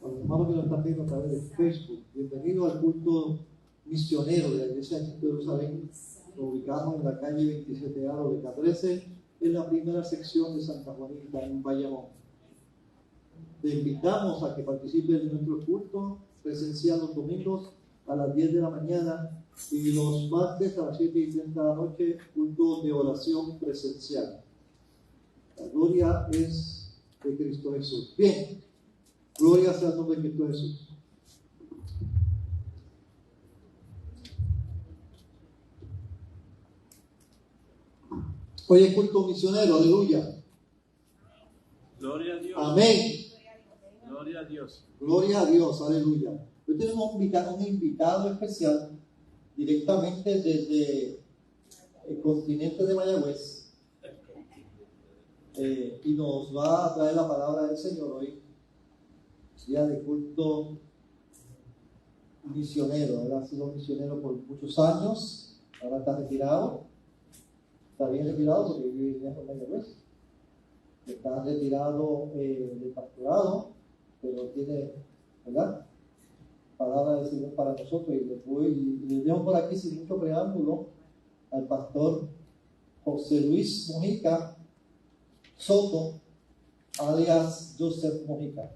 para los hermanos que nos están viendo a través de Facebook, bienvenido al culto misionero de la Iglesia de Jerusalén. Nos ubicamos en la calle 27A de K13, en la primera sección de Santa Juanita, en Bayamón. Te invitamos a que participes de nuestro culto presencial los domingos a las 10 de la mañana y los martes a las 7:30 de la noche, culto de oración presencial. La gloria es de Cristo Jesús. Bien, gloria sea el nombre de Cristo Jesús. Hoy es culto misionero, aleluya. Gloria a Dios. Amén. Gloria a Dios. Gloria a Dios, aleluya. Hoy tenemos un invitado especial directamente desde el continente de Mayagüez y nos va a traer la palabra del Señor hoy, día de culto misionero. Él ha sido misionero por muchos años, ahora está retirado. Está bien retirado porque vive en Mayagüez. Está retirado del pastorado, pero tiene, ¿verdad?, palabra del Señor para nosotros. Y les dejo por aquí sin mucho preámbulo al pastor José Luis Mojica Soto, alias Joseph Mojica.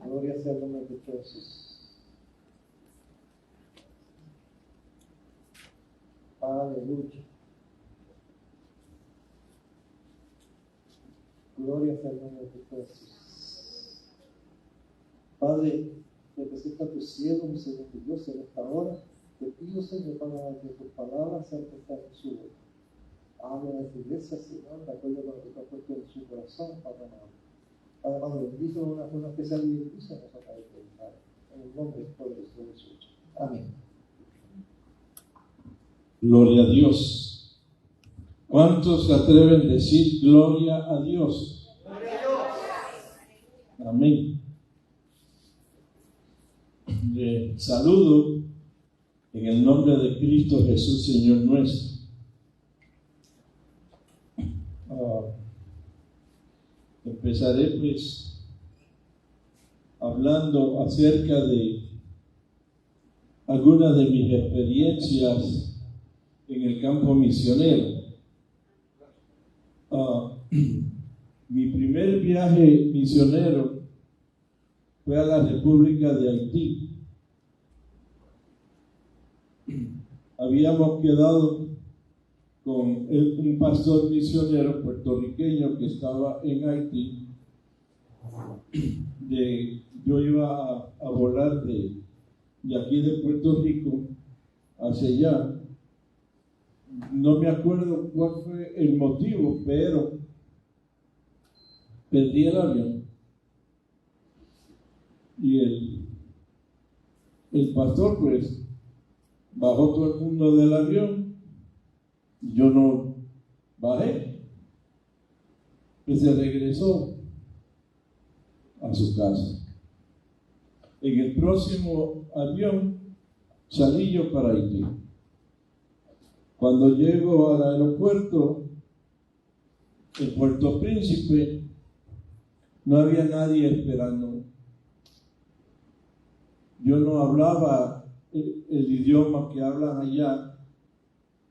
Gloria sea el nombre de Jesús. Aleluya. Gloria sea el nombre de Jesús. Padre, representa a tu siervo, mi Señor, tu Dios, en esta hora. Te pido, Señor, para que tus palabras sean puestas en su boca. Habla de tu iglesia, Señor, de acuerdo con lo que te ha puesto en su corazón, Padre amado. Padre amado, bendice una especial bendición a través de Padre. En el nombre poderoso de Jesús. Amén. Gloria a Dios. ¿Cuántos se atreven a decir gloria a Dios? Gloria a Dios. Amén. Le saludo en el nombre de Cristo Jesús, Señor nuestro. Empezaré pues hablando acerca de algunas de mis experiencias en el campo misionero. Mi primer viaje misionero fue a la República de Haití. Habíamos quedado con un pastor misionero puertorriqueño que estaba en Haití. Yo iba a volar de aquí de Puerto Rico hacia allá. No me acuerdo cuál fue el motivo, pero perdí el avión. Y el pastor pues bajó todo el mundo del avión. Yo no bajé. Y se regresó a su casa. En el próximo avión salí yo para Haití. Cuando llego al aeropuerto, en Puerto Príncipe, no había nadie esperando. Yo no hablaba el idioma que hablan allá.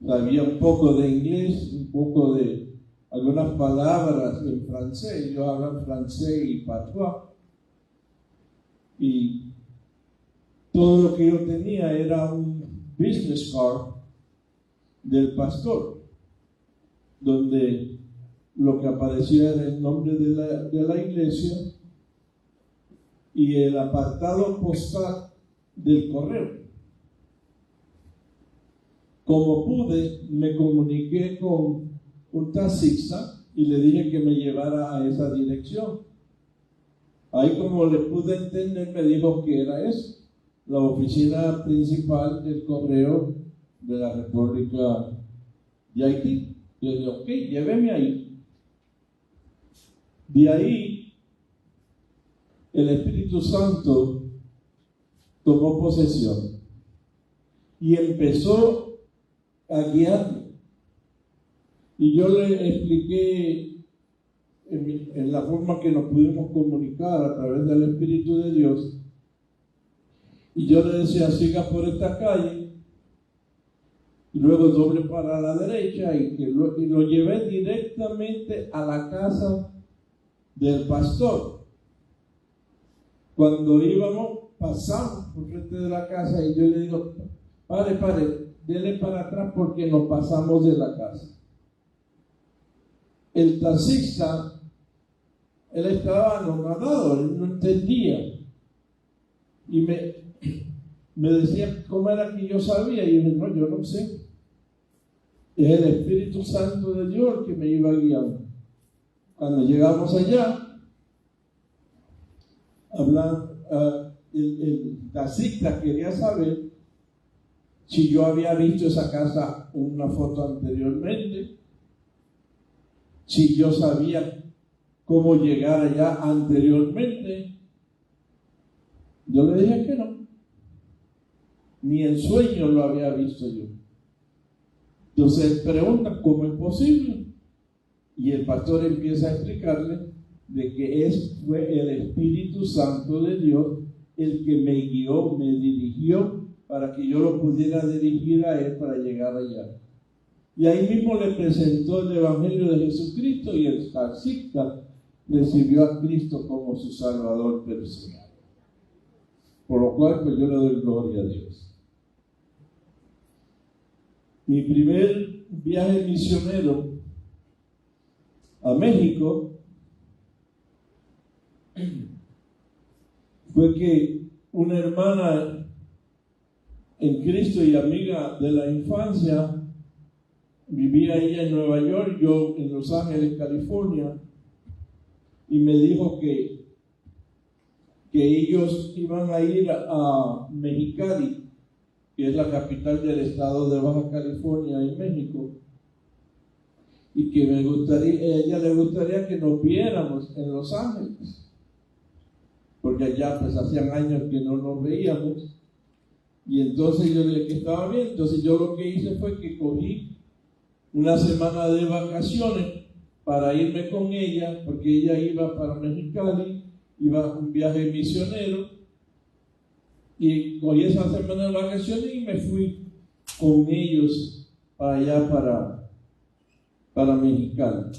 Sabía un poco de inglés, un poco de algunas palabras en francés. Yo hablo francés y patois. Y todo lo que yo tenía era un business card del pastor, donde lo que aparecía era el nombre de la iglesia y el apartado postal del correo. Como pude, me comuniqué con un taxista y le dije que me llevara a esa dirección. Ahí, como le pude entender, me dijo que era eso, la oficina principal del correo de la República de Haití. Yo dije, ok, lléveme ahí. De ahí, el Espíritu Santo tomó posesión y empezó a guiarme. Y yo le expliqué en la forma que nos pudimos comunicar a través del Espíritu de Dios. Y yo le decía, siga por esta calle, y luego doble para la derecha, y lo llevé directamente a la casa del pastor. Cuando íbamos, pasamos por frente de la casa, y yo le digo, pare, dele para atrás porque nos pasamos de la casa. El taxista, él estaba anonadado, él no entendía. Y me decía cómo era que yo sabía. Y yo dije, no, yo no sé. Es el Espíritu Santo de Dios que me iba guiando. Cuando llegamos allá, el taxista quería saber si yo había visto esa casa en una foto anteriormente, si yo sabía cómo llegar allá anteriormente. Yo le dije que no, ni en sueño lo había visto yo. Entonces él pregunta, ¿cómo es posible? Y el pastor empieza a explicarle de que fue el Espíritu Santo de Dios el que me guió, me dirigió para que yo lo pudiera dirigir a él para llegar allá. Y ahí mismo le presentó el Evangelio de Jesucristo, y el taxista recibió a Cristo como su Salvador personal. Por lo cual, pues yo le doy gloria a Dios. Mi primer viaje misionero a México fue que una hermana en Cristo y amiga de la infancia, vivía ella en Nueva York, yo en Los Ángeles, California, y me dijo que ellos iban a ir a Mexicali, que es la capital del estado de Baja California en México, y que a ella le gustaría que nos viéramos en Los Ángeles, porque allá pues hacían años que no nos veíamos. Y entonces yo le dije que estaba bien. Entonces yo lo que hice fue que cogí una semana de vacaciones para irme con ella, porque ella iba para Mexicali, iba a un viaje misionero, y cogí esa semana de vacaciones y me fui con ellos para allá, para Mexicali.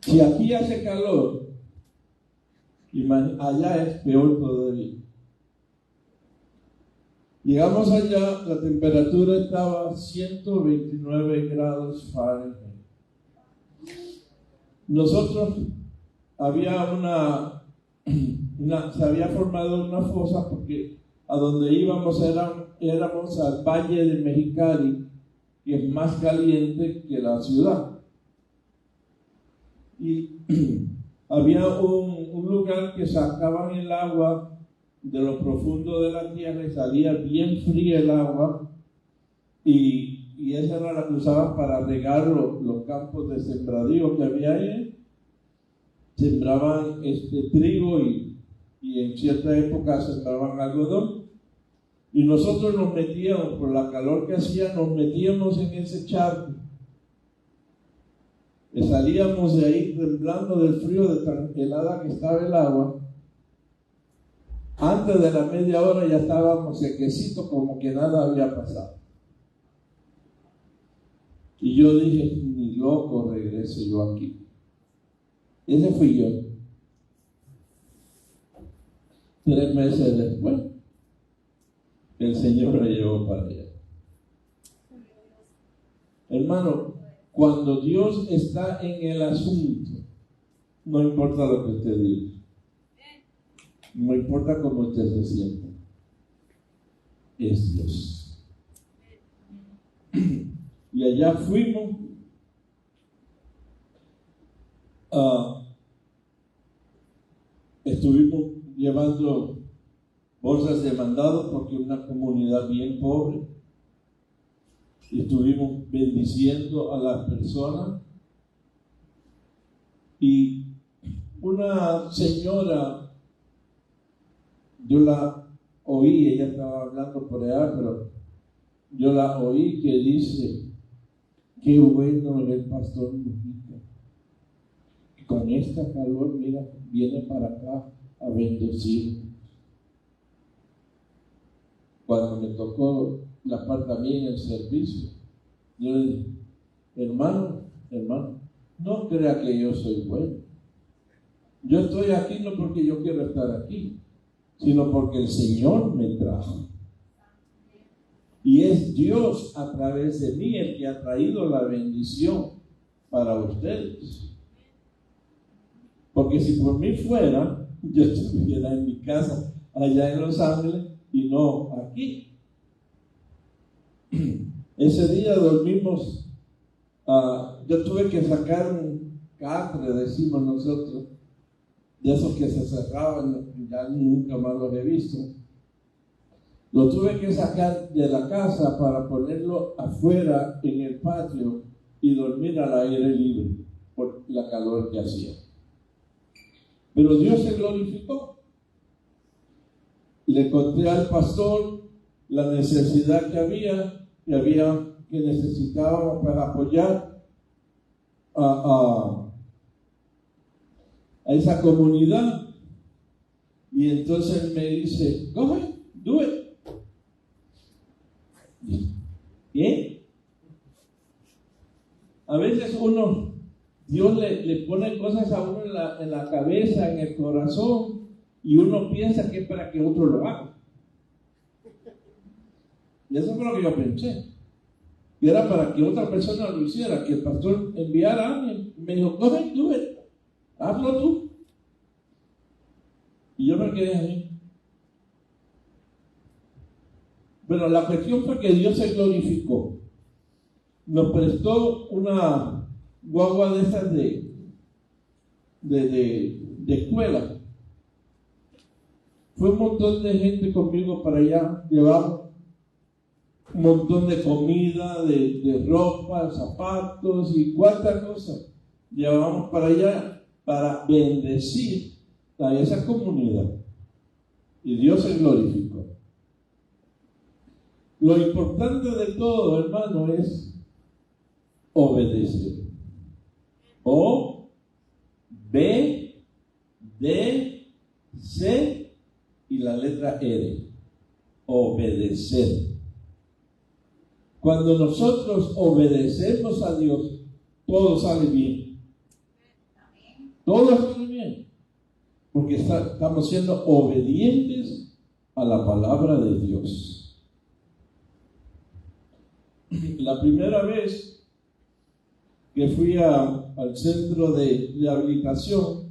Si aquí hace calor, allá es peor todavía. Llegamos allá, la temperatura estaba a 129 grados Fahrenheit. Nosotros se había formado una fosa, porque a donde íbamos éramos al Valle de Mexicali, que es más caliente que la ciudad. Y había un lugar que sacaban el agua de lo profundo de la tierra y salía bien fría el agua, y esa era la que usaban para regar los campos de sembradío que había ahí. Sembraban trigo y en cierta época sembraban algodón, y nosotros nos metíamos, por la calor que hacía, nos metíamos en ese charco. Y salíamos de ahí temblando del frío de tan helada que estaba el agua. Antes de la media hora ya estábamos sequecitos, como que nada había pasado. Y yo dije, ni loco regreso yo aquí. Ese fui yo. 3 meses después, el Señor me llevó para allá. Hermano, cuando Dios está en el asunto, no importa lo que usted diga, no importa cómo usted se sienta, es Dios. Y allá fuimos estuvimos llevando bolsas de mandado, porque es una comunidad bien pobre, y estuvimos bendiciendo a las personas. Y una señora, yo la oí, ella estaba hablando por allá, pero yo la oí que dice, qué bueno es el pastor Mujica. Con esta calor, mira, viene para acá a bendecir. Cuando me tocó la parte a mí en el servicio, yo le dije, hermano, no crea que yo soy bueno. Yo estoy aquí no porque yo quiero estar aquí, sino porque el Señor me trajo. Y es Dios a través de mí el que ha traído la bendición para ustedes. Porque si por mí fuera, yo estuviera en mi casa allá en Los Ángeles y no aquí. Ese día dormimos, yo tuve que sacar un catre, decimos nosotros, de esos que se cerraban, ya nunca más los he visto. Lo tuve que sacar de la casa para ponerlo afuera en el patio y dormir al aire libre por la calor que hacía. Pero Dios se glorificó. Le conté al pastor la necesidad que necesitábamos para apoyar a esa comunidad. Y entonces él me dice, go ahead, do it. ¿Qué? A veces Dios le pone cosas a uno en la cabeza, en el corazón, y uno piensa que es para que otro lo haga. Y eso fue lo que yo pensé. Y era para que otra persona lo hiciera, que el pastor enviara a alguien. Me dijo, go ahead, do it. Hazlo tú. Y yo me quedé ahí. Pero la cuestión fue que Dios se glorificó. Nos prestó una guagua de esas de escuela. Fue un montón de gente conmigo para allá. Llevamos un montón de comida, de ropa, zapatos y cuántas cosas llevamos para allá para bendecir a esa comunidad. Y Dios se glorificó. Lo importante de todo, hermano, es obedecer. O, B, D, C y la letra R. Obedecer. Cuando nosotros obedecemos a Dios, todo sale bien. Todo sale bien. Porque estamos siendo obedientes a la palabra de Dios. La primera vez que fui al centro de rehabilitación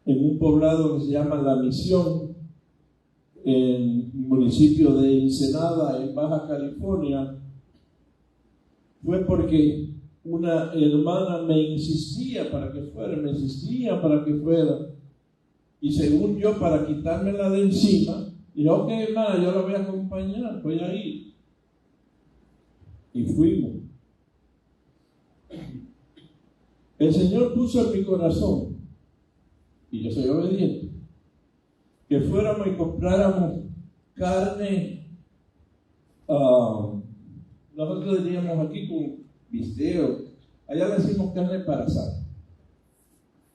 en un poblado que se llama La Misión, en el municipio de Ensenada, en Baja California, fue porque una hermana me insistía para que fuera, y según yo, para quitármela de encima, dije, ok, hermana, yo la voy a acompañar, voy a ir. Y fuimos. El Señor puso en mi corazón, y yo soy obediente, que fuéramos y compráramos carne, nosotros diríamos aquí con bistec, allá le decimos carne para asar,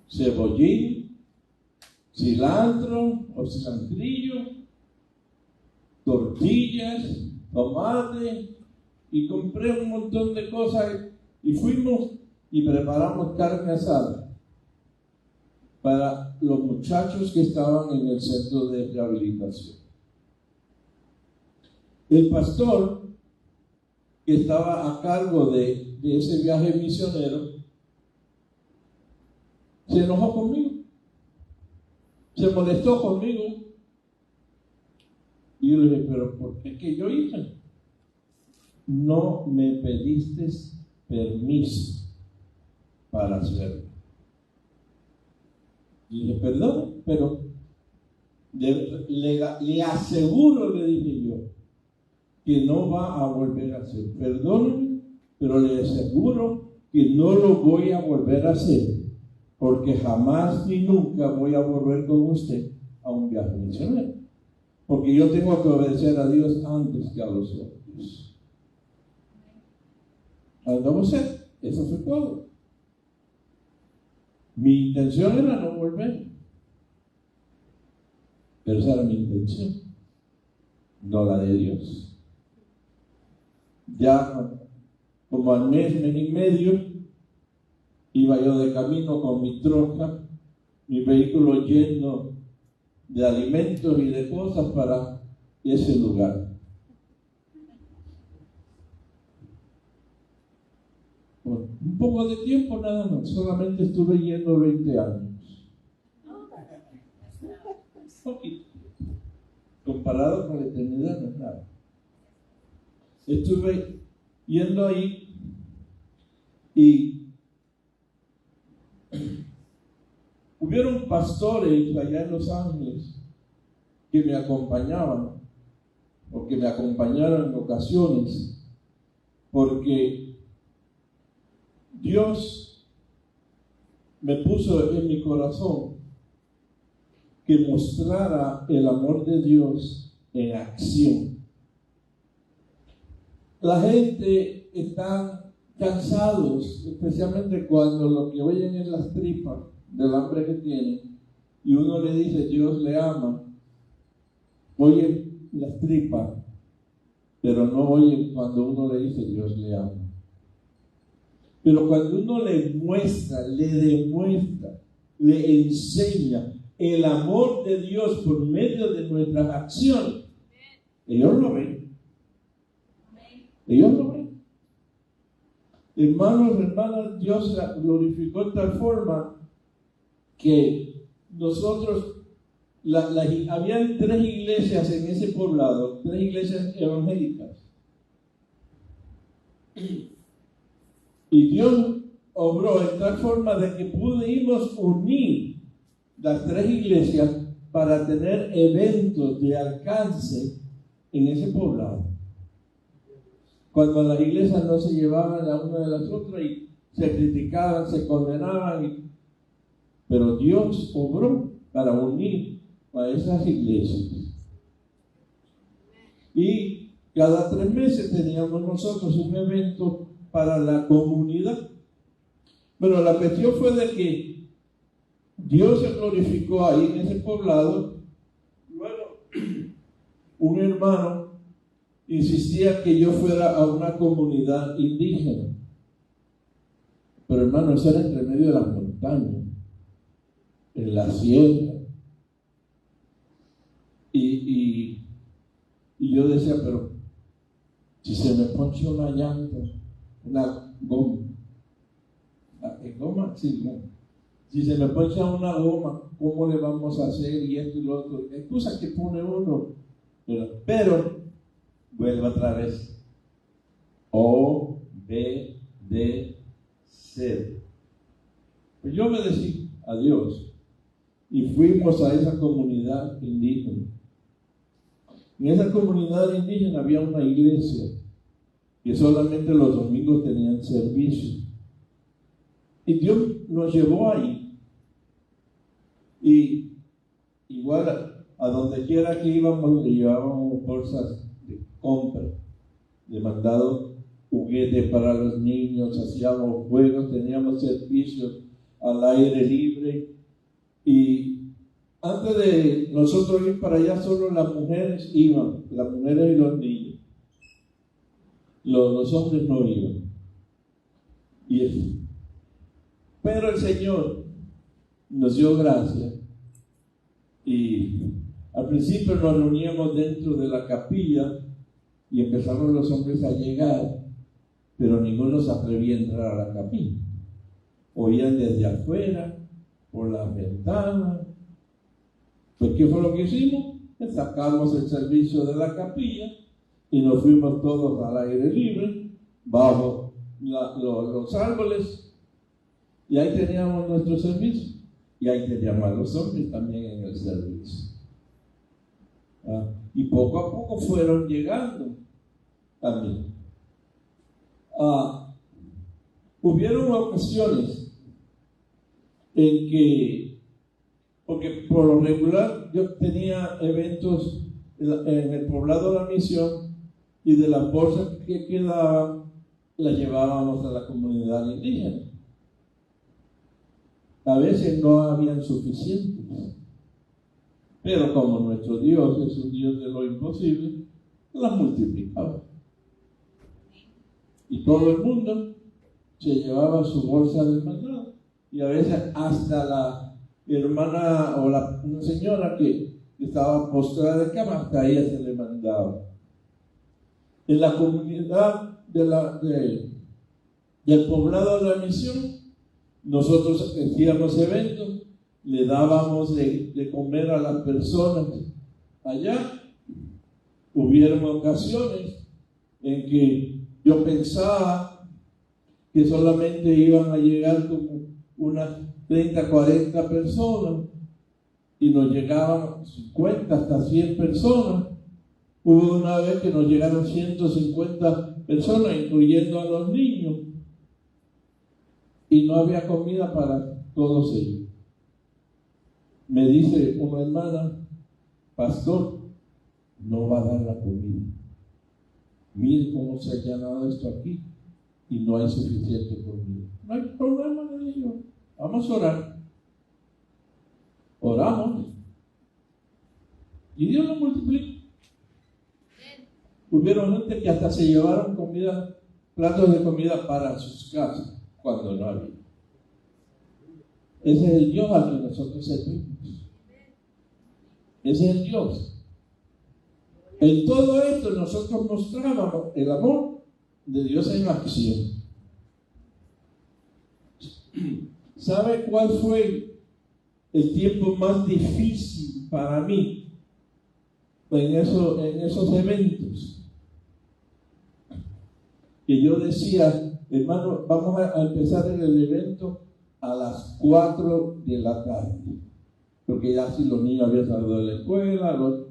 cebollín, cilantro o cilantrillo, tortillas, tomate, y compré un montón de cosas y fuimos y preparamos carne asada para los muchachos que estaban en el centro de rehabilitación. El pastor que estaba a cargo de ese viaje misionero se enojó conmigo, se molestó conmigo, y yo le dije, pero ¿por qué? ¿Qué yo hice? No me pediste permiso para hacerlo. Y dije, perdón, pero le aseguro, le dije yo, que no va a volver a hacer. Perdóneme, pero le aseguro que no lo voy a volver a hacer, porque jamás ni nunca voy a volver con usted a un viaje misionero. Porque yo tengo que obedecer a Dios antes que a los otros. Andamos cerca. Eso fue todo. Mi intención era no volver. Pero esa era mi intención, no la de Dios. Ya como al mes y medio, iba yo de camino con mi troca, mi vehículo lleno de alimentos y de cosas para ese lugar. Por un poco de tiempo nada más, solamente estuve yendo 20 años. Poquito. Comparado con la eternidad no es nada. Estuve yendo ahí y hubieron pastores allá en Los Ángeles que me acompañaban o que me acompañaron en ocasiones, porque Dios me puso en mi corazón que mostrara el amor de Dios en acción. La gente está cansados, especialmente cuando lo que oyen es las tripas del hambre que tienen, y uno le dice Dios le ama, oyen las tripas, pero no oyen cuando uno le dice Dios le ama. Pero cuando uno le muestra, le demuestra, le enseña el amor de Dios por medio de nuestras acciones, ellos lo ven. Ellos lo ven. Hermanos, hermanas, Dios la glorificó de tal forma que nosotros, habían 3 iglesias en ese poblado, 3 iglesias evangélicas. Y Dios obró de tal forma de que pudimos unir las 3 iglesias para tener eventos de alcance en ese poblado. Cuando las iglesias no se llevaban la una de las otras y se criticaban, se condenaban, pero Dios obró para unir a esas iglesias. Y cada 3 meses teníamos nosotros un evento para la comunidad. Pero la cuestión fue de que Dios se glorificó ahí en ese poblado. Luego, un hermano insistía que yo fuera a una comunidad indígena. Pero hermano, eso era entre medio de las montañas, en la sierra. Y yo decía, pero si se me poncha una llanta, una goma, sí, goma. Si se me poncha una goma, ¿cómo le vamos a hacer? Y esto y lo otro. Excusas que pone uno. Pero vuelvo otra vez. Obedecer. Pues yo obedecí a Dios y fuimos a esa comunidad indígena. En esa comunidad indígena había una iglesia que solamente los domingos tenían servicio. Y Dios nos llevó ahí. Y igual a donde quiera que íbamos, le llevábamos bolsas de compra, le mandado juguetes para los niños, hacíamos juegos, teníamos servicios al aire libre. Y antes de nosotros ir para allá, solo las mujeres iban, las mujeres y los niños. Los hombres no iban. Pero el Señor nos dio gracia y al principio nos reuníamos dentro de la capilla y empezaron los hombres a llegar, pero ninguno se atrevía a entrar a la capilla. Oían desde afuera, por las ventanas. Pues ¿qué fue lo que hicimos? Sacamos el servicio de la capilla y nos fuimos todos al aire libre, bajo los árboles. Y ahí teníamos nuestro servicio. Y ahí teníamos a los hombres también en el servicio. Y poco a poco fueron llegando también. Hubieron ocasiones en que, porque por lo regular yo tenía eventos en el poblado de la misión, y de las bolsas que quedaban, la llevábamos a la comunidad indígena. A veces no habían suficientes, pero como nuestro Dios es un Dios de lo imposible, las multiplicaba. Y todo el mundo se llevaba su bolsa de mandado. Y a veces hasta la hermana o una señora que estaba postrada de cama, hasta ella se le mandaba. En la comunidad del poblado de la misión, nosotros hacíamos eventos, le dábamos de comer a las personas allá. Hubieron ocasiones en que yo pensaba que solamente iban a llegar como unas 30, 40 personas y nos llegaban 50 hasta 100 personas. Hubo una vez que nos llegaron 150 personas, incluyendo a los niños, y no había comida para todos ellos. Me dice una hermana: pastor, no va a dar la comida. Mire cómo se ha llenado esto aquí y no hay suficiente comida. No hay problema, le digo. Vamos a orar. Oramos y Dios lo multiplicó. Hubieron gente que hasta se llevaron comida, platos de comida para sus casas cuando no había. Ese es el Dios al que nosotros servimos. Ese es el Dios. En todo esto nosotros mostrábamos el amor de Dios en acción. ¿Sabe cuál fue el tiempo más difícil para mí en esos eventos? Que yo decía: hermano, vamos a empezar el evento a las 4 de la tarde, porque ya si los niños habían salido de la escuela,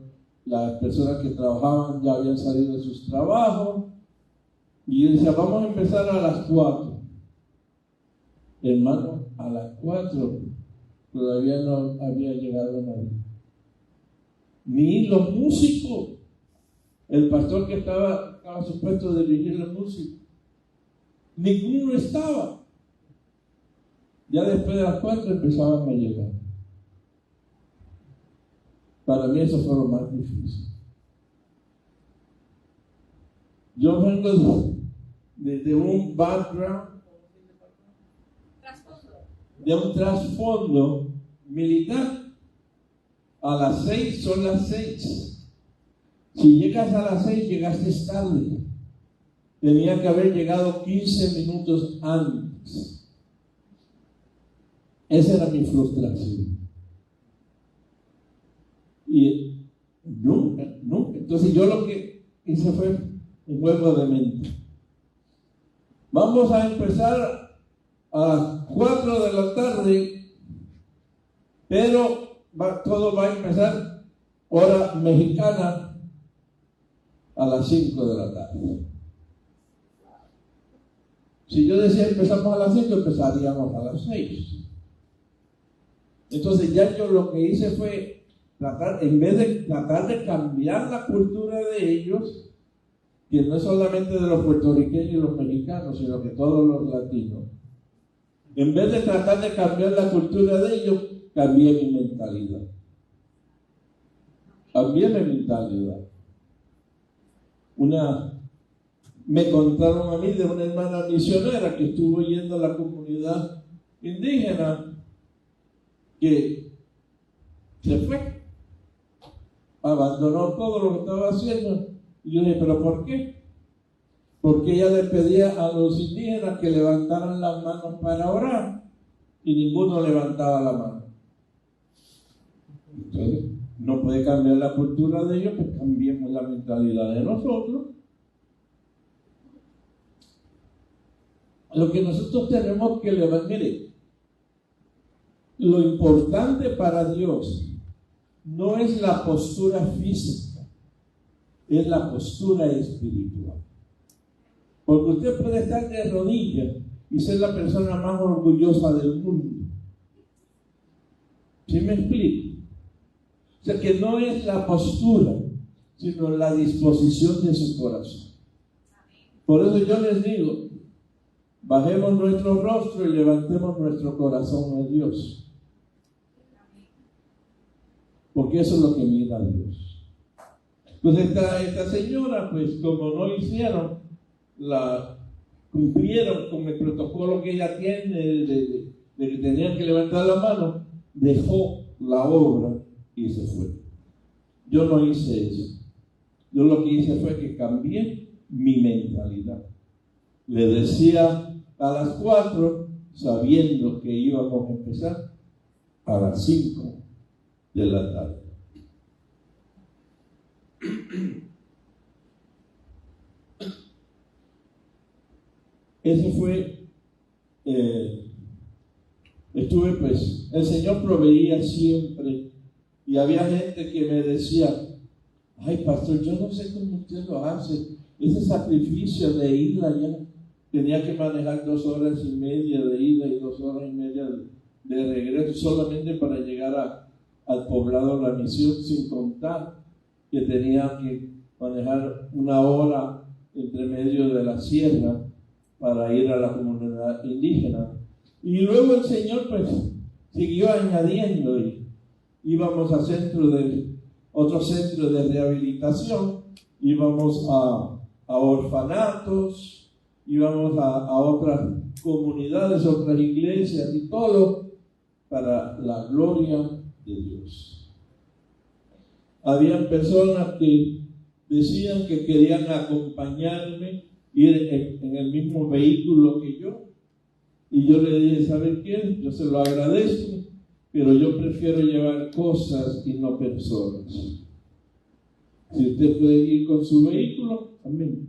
las personas que trabajaban ya habían salido de sus trabajos, y yo decía: vamos a empezar a las 4. Hermano, a las 4 todavía no había llegado nadie, ni los músicos. El pastor que estaba supuesto a dirigir la música, ninguno estaba. Ya después de las 4 empezaban a llegar. Para mí eso fue lo más difícil. Yo vengo de un background, de un trasfondo militar. A las 6 son las 6. Si llegas a las 6, llegaste tarde. Tenía que haber llegado 15 minutos antes. Esa era mi frustración. Y nunca. Entonces yo lo que hice fue un juego de mente. Vamos a empezar a las 4 de la tarde, pero todo va a empezar hora mexicana a las 5 de la tarde. Si yo decía empezamos a las 5, empezaríamos a las 6. Entonces ya yo lo que hice fue en vez de tratar de cambiar la cultura de ellos, que no es solamente de los puertorriqueños y los mexicanos, sino que todos los latinos, en vez de tratar de cambiar la cultura de ellos, cambié mi mentalidad. Me contaron a mí de una hermana misionera que estuvo yendo a la comunidad indígena, que se fue, abandonó todo lo que estaba haciendo. Y yo dije: ¿pero por qué? Porque ella le pedía a los indígenas que levantaran las manos para orar y ninguno levantaba la mano. Entonces, no puede cambiar la cultura de ellos, pues cambiemos la mentalidad de nosotros. Lo que nosotros tenemos que levantar, mire, lo importante para Dios no es la postura física, es la postura espiritual. Porque usted puede estar de rodillas y ser la persona más orgullosa del mundo. ¿Sí me explico? O sea que no es la postura, sino la disposición de su corazón. Por eso yo les digo, bajemos nuestro rostro y levantemos nuestro corazón a Dios. Porque eso es lo que mira Dios. Pues esta señora, pues como no hicieron, cumplieron con el protocolo que ella tiene de que tenían que levantar la mano, dejó la obra y se fue. Yo no hice eso. Yo lo que hice fue que cambié mi mentalidad. Le decía a las 4, sabiendo que íbamos a empezar a las 5 de la tarde. Ese fue, estuve pues, el Señor proveía siempre, y había gente que me decía, ay pastor, yo no sé cómo usted lo hace, ese sacrificio de ir allá, tenía que manejar 2 horas y media de ida y 2 horas y media de regreso, solamente para llegar al poblado de la misión, sin contar que tenía que manejar 1 hora entre medio de la sierra para ir a la comunidad indígena. Y luego el Señor pues siguió añadiendo, y íbamos a otro centro de rehabilitación, íbamos a orfanatos, íbamos a otras comunidades, otras iglesias, y todo para la gloria de Dios. Habían personas que decían que querían acompañarme, ir en el mismo vehículo que yo, y yo le dije, ¿saben qué? Yo se lo agradezco, pero yo prefiero llevar cosas y no personas. Si usted puede ir con su vehículo, amén,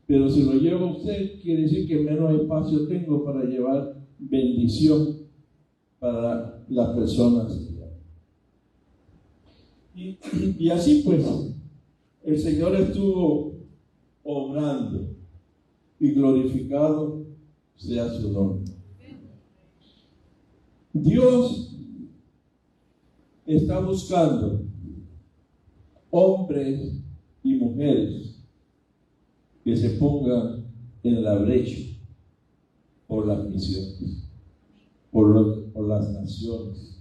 pero si lo lleva usted, quiere decir que menos espacio tengo para llevar bendición para las personas. Y así pues, el Señor estuvo obrando, y glorificado sea su nombre. Dios está buscando hombres y mujeres que se pongan en la brecha por las misiones, por las naciones,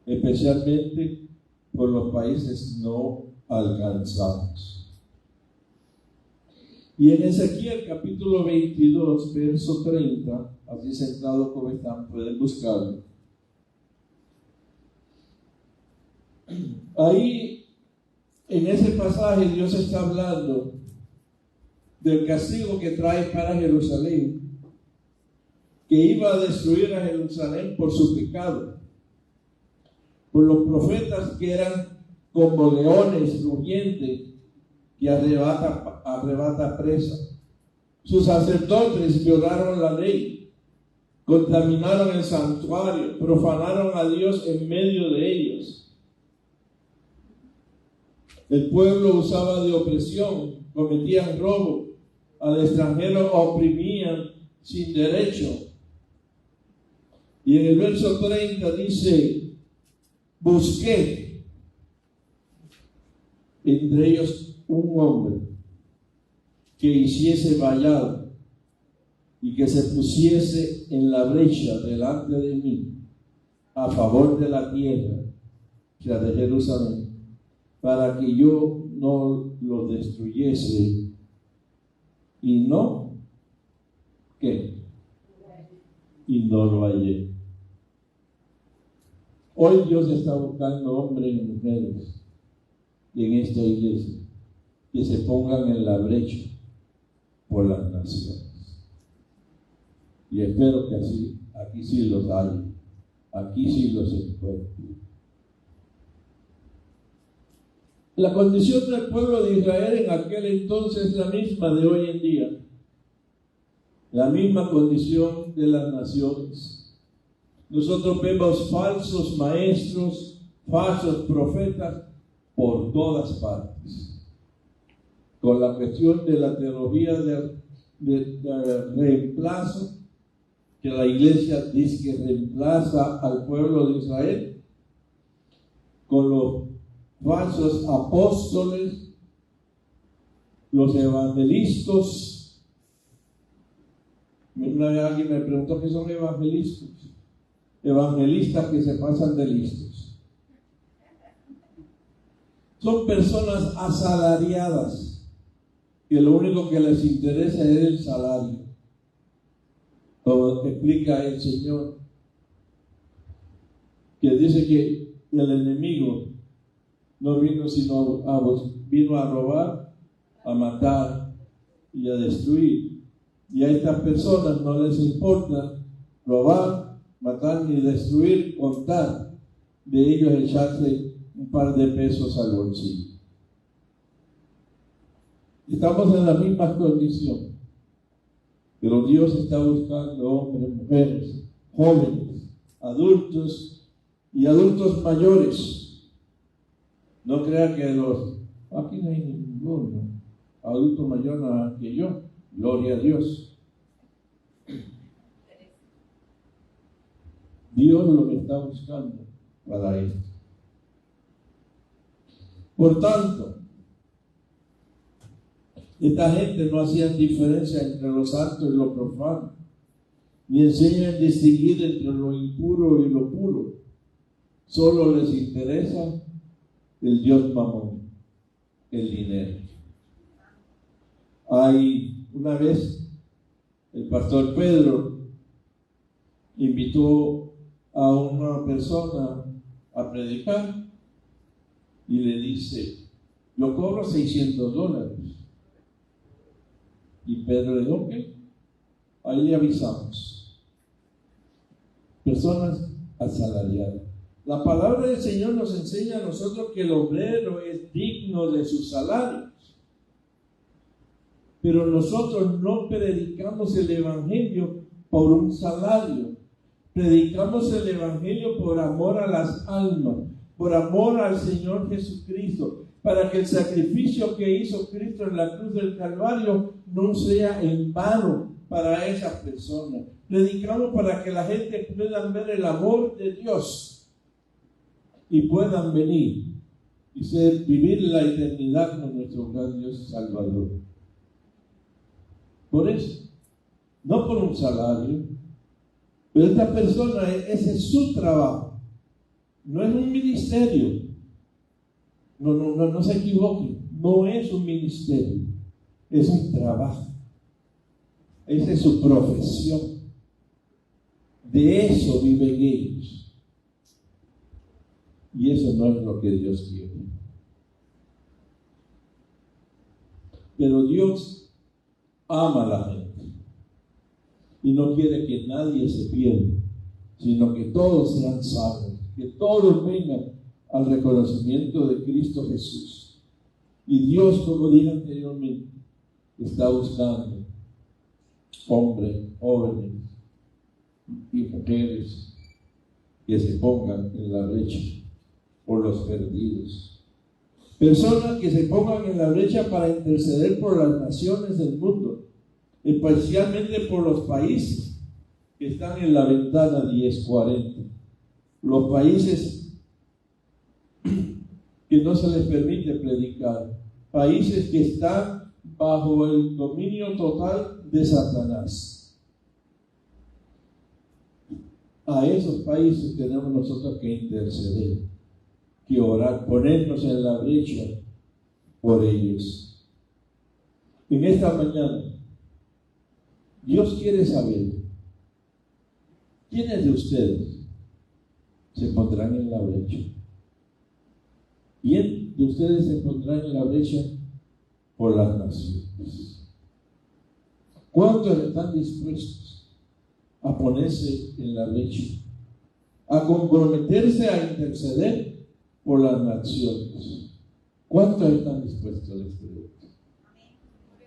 especialmente por los países no alcanzados. Y en Ezequiel capítulo 22, verso 30, así sentado como están, pueden buscarlo. Ahí, en ese pasaje, Dios está hablando del castigo que trae para Jerusalén, que iba a destruir a Jerusalén por su pecado, por los profetas que eran como leones rugientes que arrebata presa. Sus sacerdotes violaron la ley, contaminaron el santuario, profanaron a Dios en medio de ellos. El pueblo usaba de opresión, cometían robo, al extranjero oprimían sin derecho. Y en el verso 30 dice, busqué entre ellos un hombre que hiciese vallado y que se pusiese en la brecha delante de mí a favor de la tierra, o sea, de Jerusalén, para que yo no lo destruyese. Y no, ¿qué? Y no lo hallé. Hoy Dios está buscando hombres y mujeres en esta iglesia que se pongan en la brecha por las naciones. Y espero que aquí sí los haya, aquí sí los encuentre. La condición del pueblo de Israel en aquel entonces es la misma de hoy en día, la misma condición de las naciones. Nosotros vemos falsos maestros, falsos profetas por todas partes. Con la cuestión de la teología de reemplazo, que la iglesia dice que reemplaza al pueblo de Israel, con los falsos apóstoles, los evangelistas, Una vez alguien me preguntó qué son evangelistas. Evangelistas que se pasan de listos. Son personas asalariadas que lo único que les interesa es el salario. Como explica el Señor, que dice que el enemigo no vino sino vino a robar, a matar y a destruir. Y a estas personas no les importa robar, matar ni destruir, contar de ellos echarse un par de pesos al bolsillo. Estamos en la misma condición, pero Dios está buscando hombres, mujeres, jóvenes, adultos y adultos mayores. No crean que aquí no hay ninguno adulto mayor más que yo, gloria a Dios. Dios lo que está buscando para esto. Por tanto, esta gente no hacía diferencia entre lo santo y lo profano, ni enseñan a distinguir entre lo impuro y lo puro. Solo les interesa el Dios Mamón, el dinero. Una vez el pastor Pedro invitó a una persona a predicar y le dice: yo cobro $600. Y Pedro le dijo: ok, ahí le avisamos. Personas asalariadas. La palabra del Señor nos enseña a nosotros que el obrero es digno de sus salarios. Pero nosotros no predicamos el Evangelio por un salario. Predicamos el Evangelio por amor a las almas, por amor al Señor Jesucristo, para que el sacrificio que hizo Cristo en la cruz del Calvario no sea en vano para esas personas. Predicamos para que la gente pueda ver el amor de Dios y puedan venir y vivir la eternidad con nuestro gran Dios Salvador. Por eso, no por un salario, pero esta persona, ese es su trabajo, no es un ministerio. No se equivoquen, no es un ministerio, es un trabajo. Esa es su profesión. De eso viven ellos. Y eso no es lo que Dios quiere. Pero Dios ama a la gente y no quiere que nadie se pierda, sino que todos sean salvos, que todos vengan al reconocimiento de Cristo Jesús. Y Dios, como dije anteriormente, está buscando hombres, jóvenes y mujeres que se pongan en la brecha por los perdidos. Personas que se pongan en la brecha para interceder por las naciones del mundo, especialmente por los países que están en la ventana 1040. Los países que no se les permite predicar, países que están bajo el dominio total de Satanás. A esos países tenemos nosotros que interceder, que orar, ponernos en la brecha por ellos. En esta mañana, Dios quiere saber quiénes de ustedes se pondrán en la brecha. ¿Quién de ustedes se pondrá en la brecha por las naciones? ¿Cuántos están dispuestos a ponerse en la brecha, a comprometerse a interceder por las naciones? ¿Cuántos están dispuestos a esto?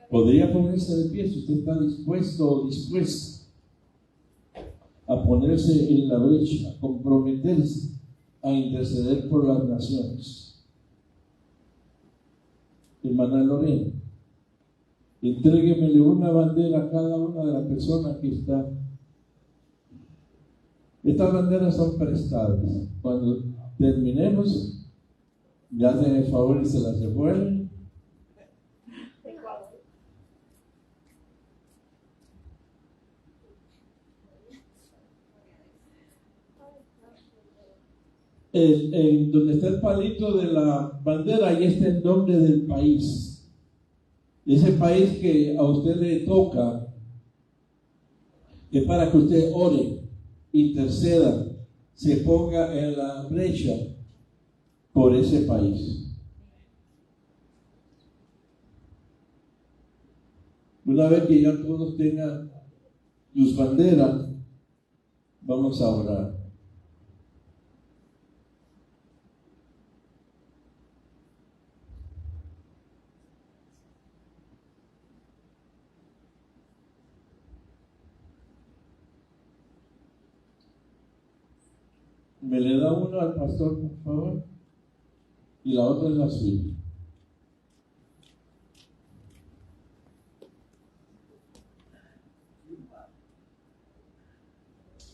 Podría ponerse de pie si usted está dispuesto o dispuesta a ponerse en la brecha, a comprometerse a interceder por las naciones. Hermana Lorena, entréguemele una bandera a cada una de las personas que están. Estas banderas son prestadas. Cuando terminemos, ya hacen el favor y se las devuelven. en donde está el palito de la bandera, ahí está el nombre del país. Ese país que a usted le toca, es para que usted ore, interceda, se ponga en la brecha por ese país. Una vez que ya todos tengan sus banderas, vamos a orar. ¿Me le da uno al pastor, por favor? Y la otra es la suya.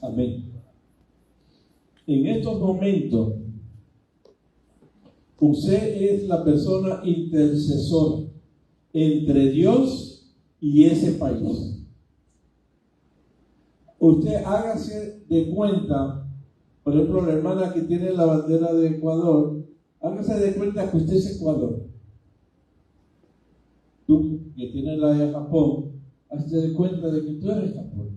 Amén. En estos momentos, usted es la persona intercesora entre Dios y ese país. Usted hágase de cuenta, por ejemplo, la hermana que tiene la bandera de Ecuador, hágase de cuenta que usted es Ecuador. Tú que tienes la de Japón, hazte de cuenta de que tú eres Japón.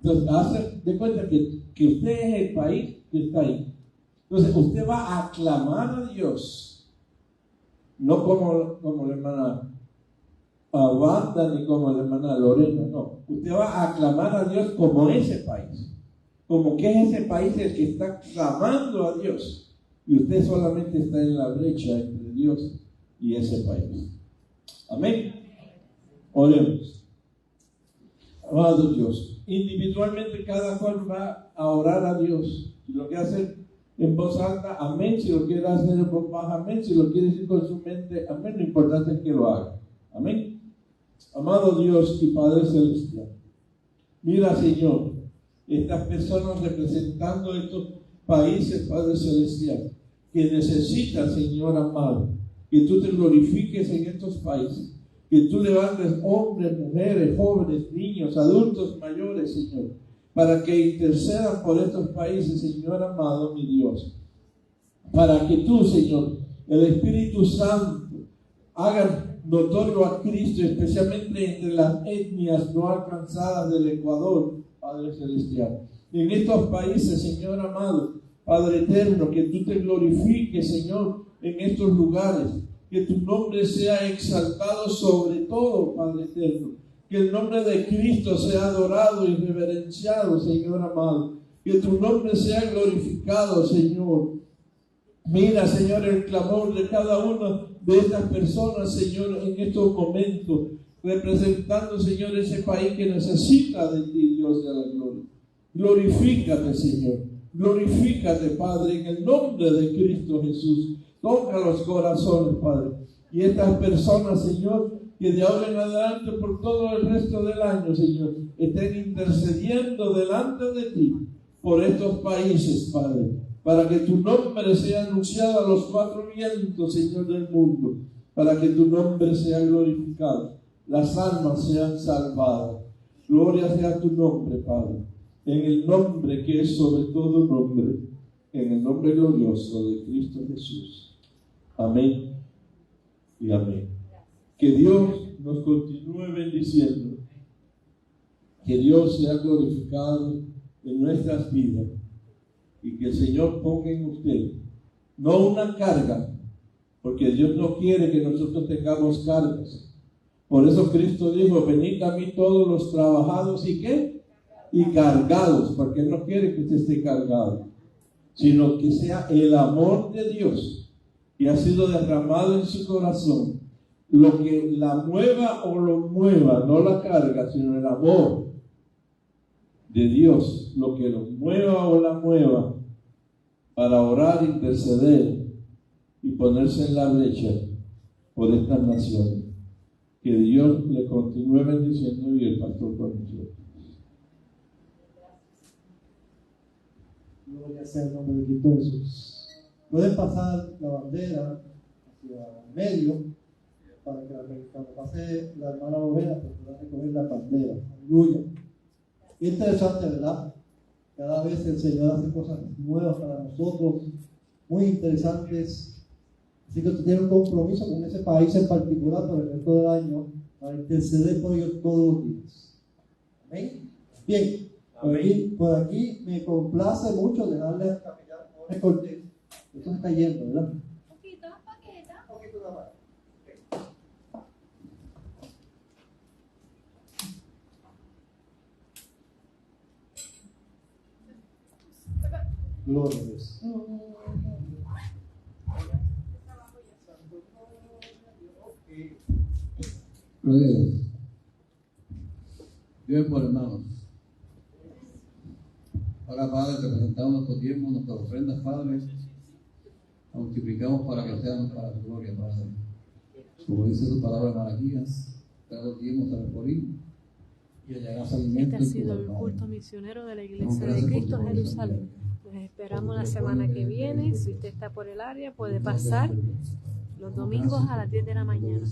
Entonces, hace de cuenta que usted es el país que está ahí. Entonces, usted va a aclamar a Dios, no como la hermana Wanda ni como la hermana Lorena, no. Usted va a aclamar a Dios como ese país, como que es ese país el que está clamando a Dios, y usted solamente está en la brecha entre Dios y ese país. Amén. Oremos. Amado Dios, individualmente cada cual va a orar a Dios. Si lo quiere hacer en voz alta, amén. Si lo quiere hacer en voz baja, amén. Si lo quiere decir con su mente, amén. Lo importante es que lo haga. Amén. Amado Dios y Padre Celestial, mira, Señor, estas personas representando estos países, Padre Celestial, que necesitan, Señor amado, que tú te glorifiques en estos países. Que tú levantes hombres, mujeres, jóvenes, niños, adultos, mayores, Señor, para que intercedan por estos países, Señor amado, mi Dios. Para que tú, Señor, el Espíritu Santo, hagan notorio a Cristo, especialmente entre las etnias no alcanzadas del Ecuador, Padre Celestial. En estos países, Señor amado, Padre eterno, que tú te glorifiques, Señor, en estos lugares. Que tu nombre sea exaltado sobre todo, Padre eterno. Que el nombre de Cristo sea adorado y reverenciado, Señor amado. Que tu nombre sea glorificado, Señor. Mira, Señor, el clamor de cada una de estas personas, Señor, en estos momentos, representando, Señor, ese país que necesita de ti, Dios de la gloria. Glorifícate, Señor. Glorifícate, Padre, en el nombre de Cristo Jesús. Toca los corazones, Padre. Y estas personas, Señor, que de ahora en adelante por todo el resto del año, Señor, estén intercediendo delante de ti por estos países, Padre, para que tu nombre sea anunciado a los cuatro vientos, Señor, del mundo, para que tu nombre sea glorificado, las almas sean salvadas. Gloria sea tu nombre, Padre, en el nombre que es sobre todo nombre, en el nombre glorioso de Cristo Jesús. Amén y amén. Que Dios nos continúe bendiciendo. Que Dios sea glorificado en nuestras vidas. Y que el Señor ponga en usted, no una carga, porque Dios no quiere que nosotros tengamos cargas. Por eso Cristo dijo, venid a mí todos los trabajados y ¿qué? Y cargados, porque Él no quiere que usted esté cargado, sino que sea el amor de Dios y ha sido derramado en su corazón, lo que la mueva o lo mueva, no la carga, sino el amor de Dios, lo que lo mueva o la mueva para orar, interceder y ponerse en la brecha por estas naciones. Que Dios le continúe bendiciendo y el pastor con nosotros. Gloria sea el nombre de Cristo Jesús. Pueden pasar la bandera hacia el medio para que cuando pase la hermana Lorena pues pueda recoger la bandera. Aleluya. Interesante, ¿verdad? Cada vez el Señor hace cosas nuevas para nosotros, muy interesantes. Así que usted tiene un compromiso con ese país en particular por el resto del año para interceder por ellos todos los días. Amén. Bien, por aquí me complace mucho dejarle al capellán Jorge Cortés. Esto se está yendo, ¿verdad? Un poquito nada más. Gloria a Dios. Gloria a Dios. Bien por hermanos. Ahora, Padre, te presentamos nuestros diezmos, nuestras ofrendas, Padre. Las multiplicamos para que sean para tu gloria, Padre. Como dice tu palabra en Malaquías, trae los diezmos al Eforín y hallarás alimento. Este ha sido el culto misionero de la Iglesia de Cristo Jerusalén. Nos esperamos la semana que viene. Si usted está por el área, puede pasar los domingos a las 10 de la mañana.